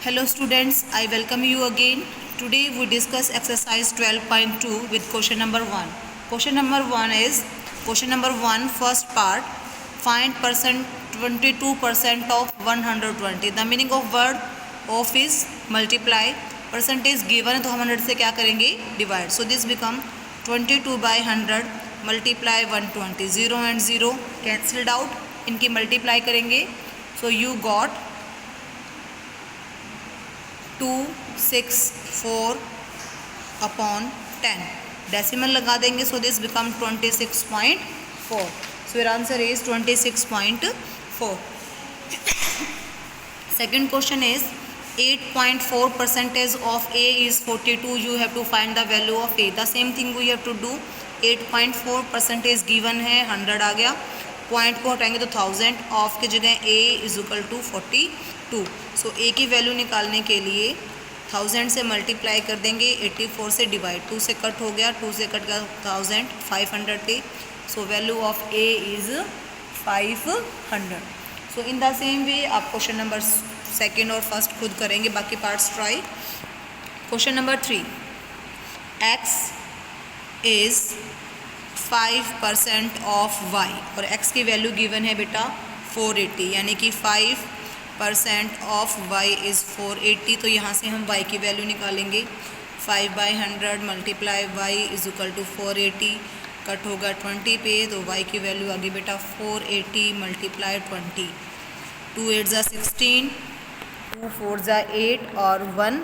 Hello students, I welcome you again. Today we discuss exercise 12.2 with question number 1. Question number 1 is first part. Find percent 22% of 120. The meaning of word of is multiply. Percentage given है तो हम 100 से क्या करेंगे divide. So this become 22 by 100 multiply 120. 0 and 0 cancelled out. इनकी multiply करेंगे. So you got 264 upon 10. Decimal लगा देंगे. So this become 26.4. So your answer is 26.4. Second question is 8.4% of A is 42. You have to find the value of A. The same thing we have to do. 8.4% given है 100 आ गया. Point को हटाएंगे तो 1000. Of की जगह A is equal to 42. So A की value निकालने के लिए 1000 से मल्टीप्लाई कर देंगे. 84 से डिवाइड. 2 से कट हो गया. 2 से कट गया 1000. 500 थे. So value of A is 500. So in the same way आप क्वेश्चन नंबर सेकेंड और फर्स्ट खुद करेंगे. बाकी parts try. Question number 3. X is 5% of y और x की वैल्यू गिवन है बेटा 480. यानी कि 5% ऑफ y इज़ 480. तो यहाँ से हम y की वैल्यू निकालेंगे. 5/100 multiply y is equal to 480. Cut होगा 20 पे तो y की वैल्यू आ गई बेटा 480 मल्टीप्लाई 20. 2 8 ज़ा 16, 2 4 ज़ा 8 और 1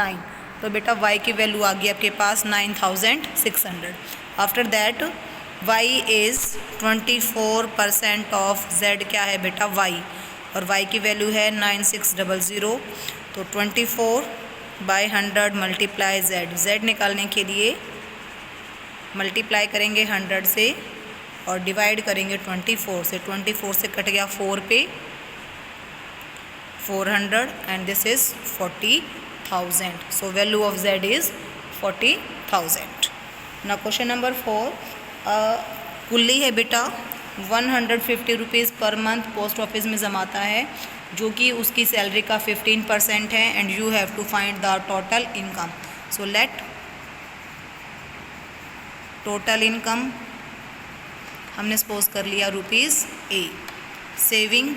9. तो बेटा y की वैल्यू आ गई आपके पास 9600. After that y is 24% of z. क्या है बेटा y और y की वैल्यू है 9600. तो 24/100 मल्टीप्लाई z निकालने के लिए मल्टीप्लाई करेंगे 100 से और डिवाइड करेंगे 24 से. 24 से कट गया 4 पे 400 and this is 40,000. So value of z is 40,000. ना क्वेश्चन नंबर 4. कुल्ली है बेटा 150 rupees per month post office में जमाता है जो कि उसकी सैलरी का 15% है. And you have to find the total income. So let total income हमने सपोज कर लिया रुपीज़ A. सेविंग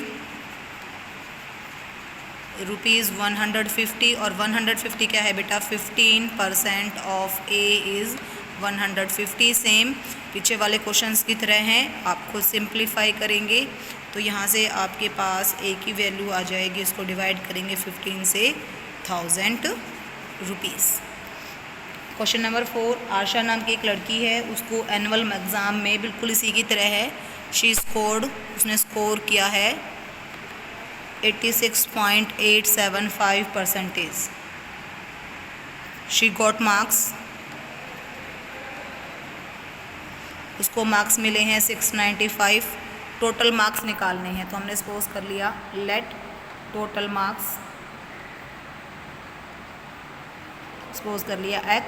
रुपीज़ 150 और 150 क्या है बेटा 15% ऑफ A इज़ 150. सेम पीछे वाले क्वेश्चंस की तरह हैं. आप खुद सिंप्लीफाई करेंगे तो यहाँ से आपके पास A की वैल्यू आ जाएगी. इसको डिवाइड करेंगे 15 से 1000 रुपीज़. Question number 4. आशा नाम की एक लड़की है. उसको एनुअल एग्ज़ाम में बिल्कुल इसी की तरह है. उसने स्कोर किया है 86.875%. She got marks. उसको मार्क्स मिले हैं 695. टोटल मार्क्स निकालने हैं तो हमने सपोज कर लिया लेट टोटल मार्क्स सपोज कर लिया x.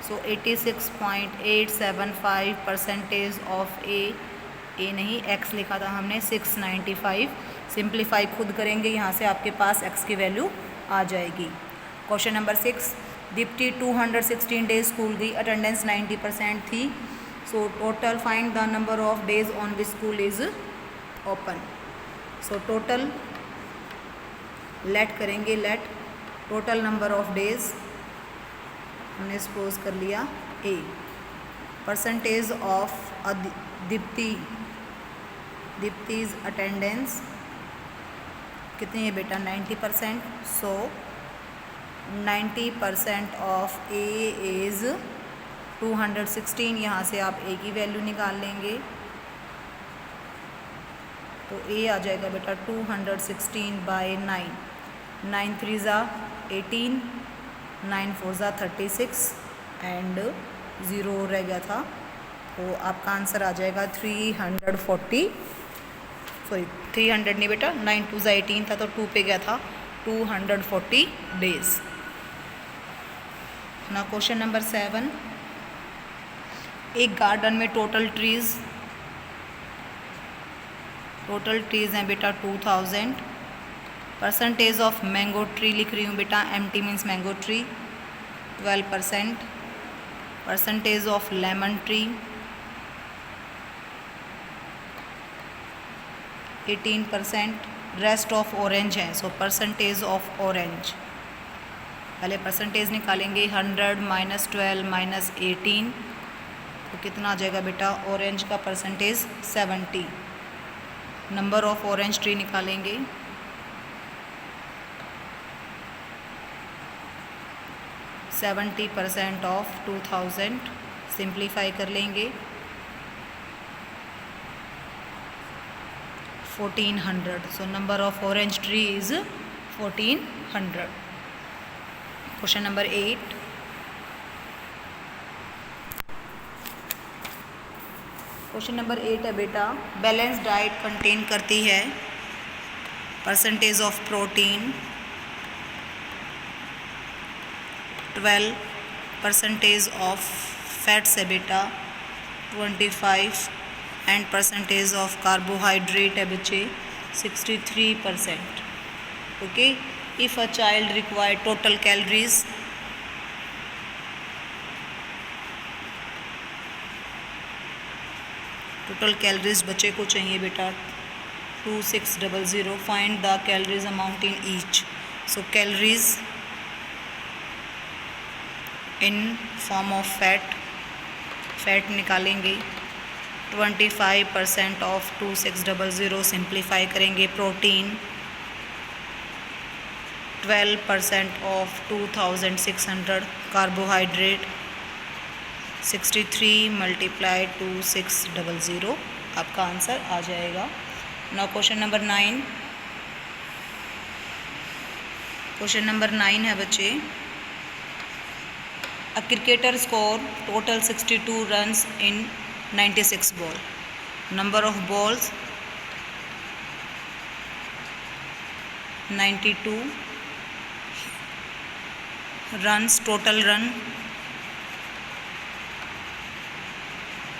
सो 86.875% ऑफ A नहीं x लिखा था हमने 695. सिंप्लीफाई खुद करेंगे. यहाँ से आपके पास x की वैल्यू आ जाएगी. Question number 6. Deepti 216 days school गई. अटेंडेंस 90% थी. So total find the number of days on which school is open. So total let करेंगे. Let total number of days हमने सपोज कर लिया A. Percentage of Deepti's attendance कितनी है बेटा 90%. So 90% of A is 216. यहाँ से आप A की वैल्यू निकाल लेंगे तो A आ जाएगा बेटा 216/9. 9 3 ज़ा 18, 9 4 ज़ा 36 एंड 0 रह गया था. तो आपका आंसर आ जाएगा 300 नहीं बेटा 9 2 ज़ा 18 था तो 2 पे गया था 240 डेज. ना क्वेश्चन नंबर 7. एक गार्डन में टोटल ट्रीज़ हैं बेटा 2000. परसेंटेज ऑफ मैंगो ट्री लिख रही हूँ बेटा, MT means mango tree 12%, percentage of lemon tree 18%, rest of orange है, सो परसेंटेज ऑफ ऑरेंज, पहले परसेंटेज निकालेंगे 100 माइनस 12 माइनस 18, तो कितना आ जाएगा बेटा, ऑरेंज का percentage 70। Number of orange tree निकालेंगे, 70% ऑफ 2000, सिंप्लीफाई कर लेंगे 1400, so number of orange tree is 1400। Question number 8, question number 8 है बेटा, बैलेंस डाइट कंटेन करती है percentage of protein 12, percentage of fats है बेटा 25 एंड परसेंटेज ऑफ कार्बोहाइड्रेट है बच्चे 63%। Okay, if a child require total calories बच्चे को चाहिए बेटा 2600, find the calories amount in each, so calories in form of fat निकालेंगे 25% ऑफ 2600, सिंप्लीफाई करेंगे प्रोटीन 12% ऑफ 2600, कार्बोहाइड्रेट 63 मल्टीप्लाई 2600, आपका आंसर आ जाएगा। Now question number 9, question number 9 है बच्चे, A cricketer scored total 62 runs in 96 ball. Number of balls 92. Runs, total run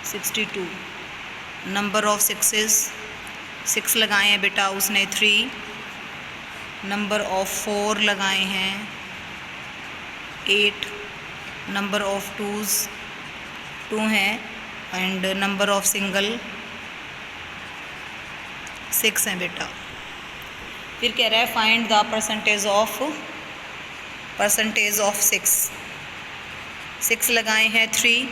62. Number of sixes 6 लगाए हैं बेटा उसने 3. Number of 4 लगाए हैं 8. नंबर ऑफ टूज़ 2 हैं एंड नंबर ऑफ सिंगल 6 हैं बेटा। फिर कह रहा है फाइंड द परसेंटेज ऑफ 6 लगाए हैं 3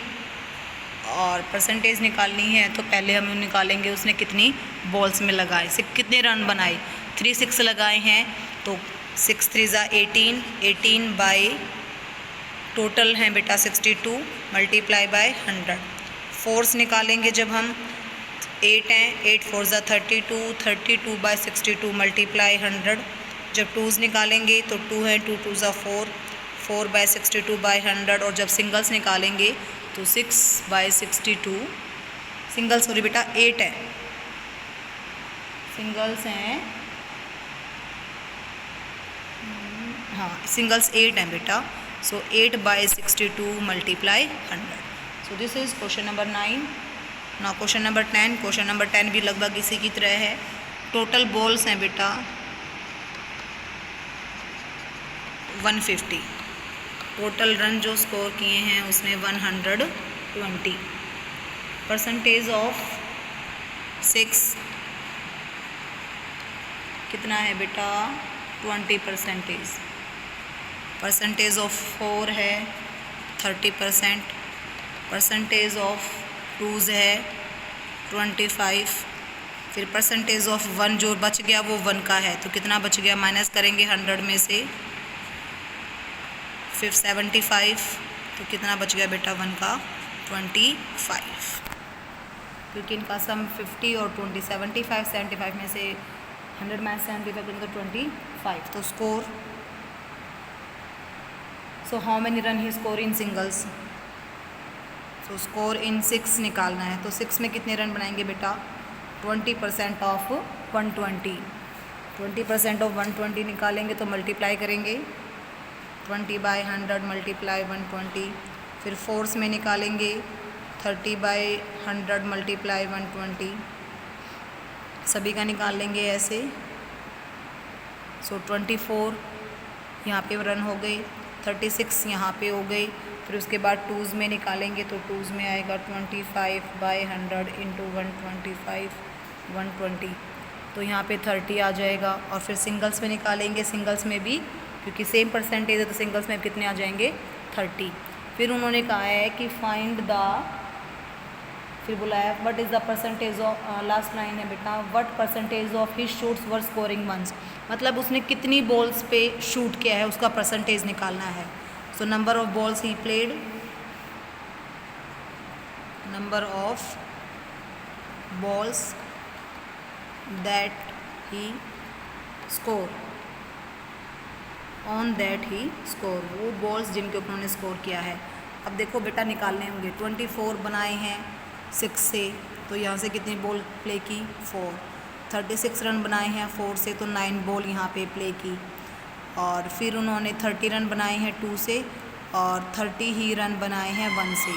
और परसेंटेज निकालनी है तो पहले हम निकालेंगे उसने कितनी बॉल्स में लगाए, कितने रन बनाए। 3 6 लगाए हैं तो 6 3 ज़ा 18 बाई टोटल हैं बेटा 62 मल्टीप्लाई बाय 100। फोर्स निकालेंगे जब हम 8 हैं, 8 4 ज़ा 32 बाई 62 मल्टीप्लाई 100। जब टूज़ निकालेंगे तो 2 हैं, 2 2 ज़ा 4 बाई 62 बाई 100। और जब सिंगल्स निकालेंगे तो 6 बाई 62, सिंगल्स सॉरी बेटा 8 है, सिंगल्स हैं, हाँ सिंगल्स 8 हैं बेटा, so 8 by 62 multiply 100. So this is question number 9. Now question number 10. Question number 10 भी लगभग इसी की तरह है। टोटल बॉल्स हैं बेटा 150, टोटल रन जो स्कोर किए हैं उसने 120। परसेंटेज ऑफ 6 कितना है बेटा 20%। परसेंटेज ऑफ 4 है 30%, परसेंटेज ऑफ टूज़ है 25, फिर परसेंटेज ऑफ 1 जो बच गया वो 1 का है तो कितना बच गया, माइनस करेंगे 100 में से, फिर 75 तो कितना बच गया बेटा 1 का 25, क्योंकि इनका सम 50 और 20 75 में से 100 माइनस 75 तो 25, तो score so how many run he score in singles, so score in 6 निकालना है तो 6 में कितने रन बनाएंगे बेटा 20% ऑफ 120, 20% ऑफ 120 निकालेंगे तो मल्टीप्लाई करेंगे 20 बाई 100 मल्टीप्लाई 120, फिर फोर्स में निकालेंगे 30 बाई 100 मल्टीप्लाई 120, सभी का निकाल लेंगे ऐसे सो 24 यहाँ पे रन हो गए, 36 यहाँ पे हो गए। फिर उसके बाद टूज़ में निकालेंगे तो टूज़ में आएगा 25/100 इंटू 125 120, तो यहाँ पे 30 आ जाएगा। और फिर सिंगल्स में निकालेंगे, सिंगल्स में भी क्योंकि सेम परसेंटेज है तो सिंगल्स में कितने आ जाएंगे 30। फिर उन्होंने कहा है कि फाइंड द, फिर बुलाया what is the percentage of, last line है बेटा, what percentage of his shots were scoring ones, मतलब उसने कितनी बॉल्स पे शूट किया है उसका परसेंटेज निकालना है। So number of balls he played, number of balls that he score, on that he score, वो बॉल्स जिनके ऊपर उन्होंने स्कोर किया है। अब देखो बेटा निकालने होंगे, 24 बनाए हैं 6 से तो यहाँ से कितनी बॉल प्ले की 4, 36 रन बनाए हैं 4 से तो 9 बॉल यहाँ पे प्ले की। और फिर उन्होंने 30 रन बनाए हैं 2 से और 30 ही रन बनाए हैं 1 से,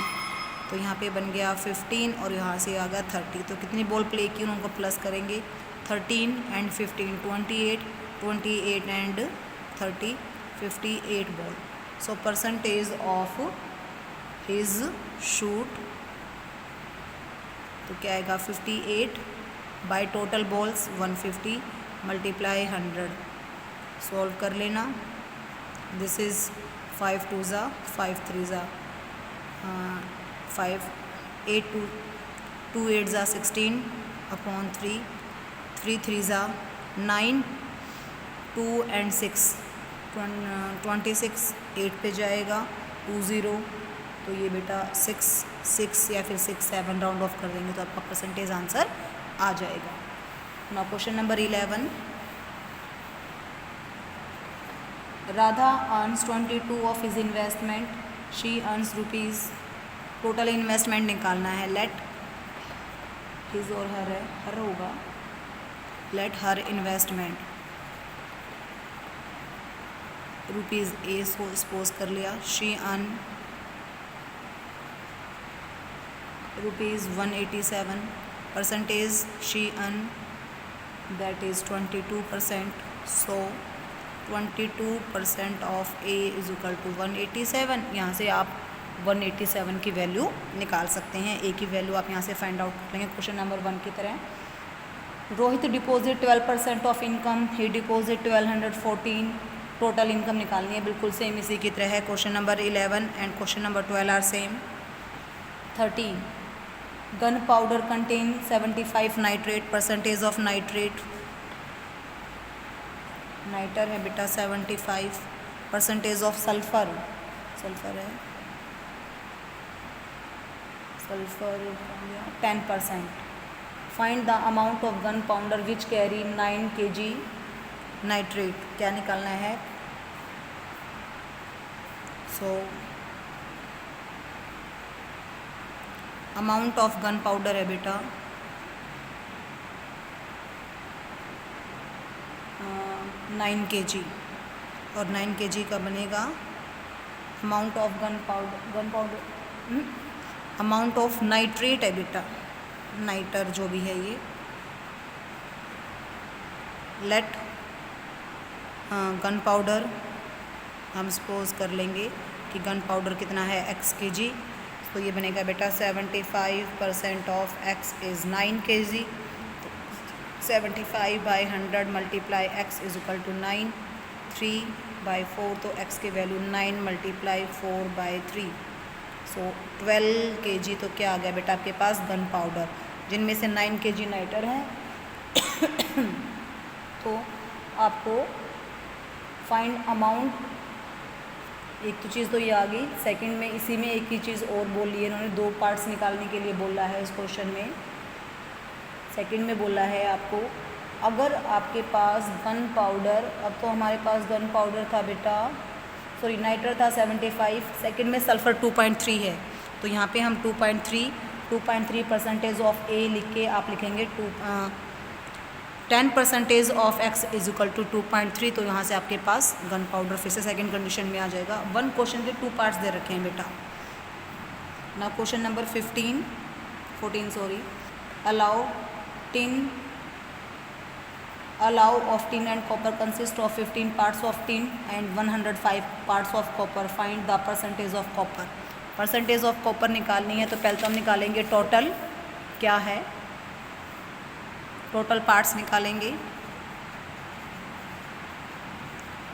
तो यहाँ पे बन गया 15 और यहाँ से आ गया 30। तो कितनी बॉल प्ले की उनको प्लस करेंगे, 13 and 15 28, 28 and 30 58 ball. So percentage of his shoot, तो क्या आएगा 58 by total balls 150 multiply 100। Solve कर लेना, दिस इज़ 5 2 ज़ा 5 3 ज़ा 5, 8 2 8 ज़ा 16 अपॉन 3, 3 3 ज़ा 9, 2 एंड 6 26, 8 पे जाएगा 20, तो ये बेटा 6 या फिर 6 7 राउंड ऑफ कर देंगे तो आपका परसेंटेज आंसर आ जाएगा। Now question number 11, Radha earns 22 of his investment, she earns rupees, total investment निकालना है। लेट हिज और हर है, हर होगा, let her investment rupees A suppose कर लिया, she earn rupees 187, percentage she earn that is 22%, so 22% of A is equal to 187। यहाँ से आप 187 की वैल्यू निकाल सकते हैं, ए की वैल्यू आप यहाँ से फाइंड आउट करेंगे क्वेश्चन नंबर 1 की तरह। रोहित डिपॉजिट 12% ऑफ इनकम, ही डिपॉजिट 1214, टोटल इनकम निकालनी है, बिल्कुल सेम इसी की तरह है। Question number 11 and question number 12 are same. 13, gun powder contain 75 nitrate, percentage of nitrate, nitre है बेटा 75, परसेंटेज ऑफ सल्फर, सल्फर है, sulphur 10%। Find the amount of gun powder which carry 9 kg nitrate, क्या निकालना है। So amount of gun powder है बेटा 9 kg, और 9 kg का बनेगा amount of gun powder amount of nitrate है बेटा, नाइटर जो भी है ये। लेट गन पाउडर हम सपोज कर लेंगे कि गन पाउडर कितना है x kg, तो ये बनेगा बेटा 75% of x is 9 kg, 75/100 multiply x is equal to 9, 3/4, तो x की वैल्यू 9 मल्टीप्लाई 4/3, सो 12 kg। तो क्या आ गया बेटा आपके पास गन पाउडर, जिनमें से 9 kg नाइटर है। तो आपको फाइंड अमाउंट, एक तो चीज़ तो ये आ गई, सेकंड में इसी में एक ही चीज़ और बोल ली है इन्होंने, 2 पार्ट्स निकालने के लिए बोला है इस क्वेश्चन में। सेकंड में बोला है आपको अगर आपके पास गन पाउडर, अब तो हमारे पास गन पाउडर था बेटा, सॉरी नाइटर था 75, सेकंड में सल्फ़र 2.3 है, तो यहाँ पे हम 2.3 परसेंटेज ऑफ ए लिख के आप लिखेंगे 10% of x is equal to 2.3, तो यहाँ से आपके पास गन पाउडर फिर से सेकंड कंडीशन में आ जाएगा। 1 क्वेश्चन के 2 पार्ट्स दे रखे हैं बेटा। ना question number 14 allow tin allow of tin and copper consist of 15 parts of tin and 105 parts of copper. Find the percentage of copper. Percentage of copper निकालनी है तो पहले तो हम निकालेंगे टोटल क्या है, टोटल पार्ट्स निकालेंगे।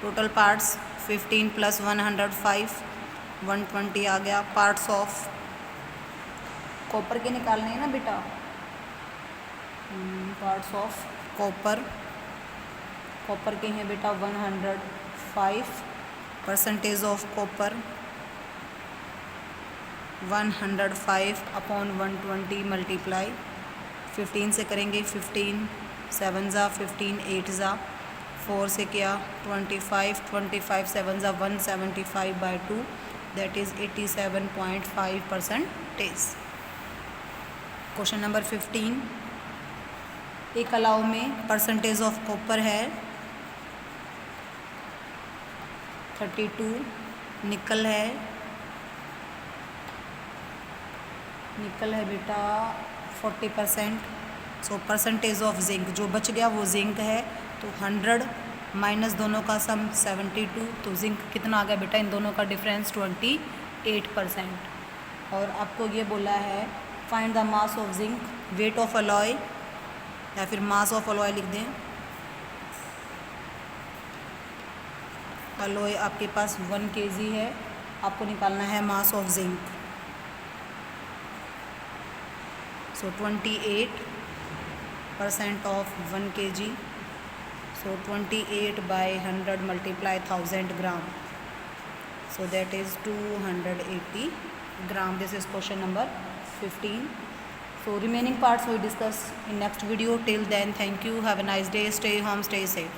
टोटल पार्ट्स 15 + 105 120 आ गया। पार्ट्स ऑफ कॉपर के निकालने हैं ना बेटा, पार्ट्स ऑफ कॉपर, कॉपर के हैं बेटा 105। Percentage of copper 105 upon 120 multiply 15 से करेंगे, 15 7 ज़ा 15 8 ज़ा 4 से किया 25 25 7 ज़ा 175/2 दैट इज़ 87.5%। क्वेश्चन नंबर 15, एक अलाव में परसेंटेज ऑफ कॉपर है 32, निकल है बेटा 40%। सो परसेंटेज ऑफ जिंक जो बच गया वो जिंक है, तो 100 माइनस दोनों का सम 72, तो जिंक कितना आ गया बेटा, इन दोनों का डिफरेंस 28%। और आपको ये बोला है find the mass of zinc, weight of alloy या फिर मास ऑफ अलॉय लिख दें। अलॉय आपके पास 1 kg है, आपको निकालना है mass of zinc. So 28% of 1 kg, so 28/100 multiply 1000 gram, so that is 280 gram. This is question number 15। So remaining parts we discuss in next video. Till then, thank you. Have a nice day. Stay home, stay safe.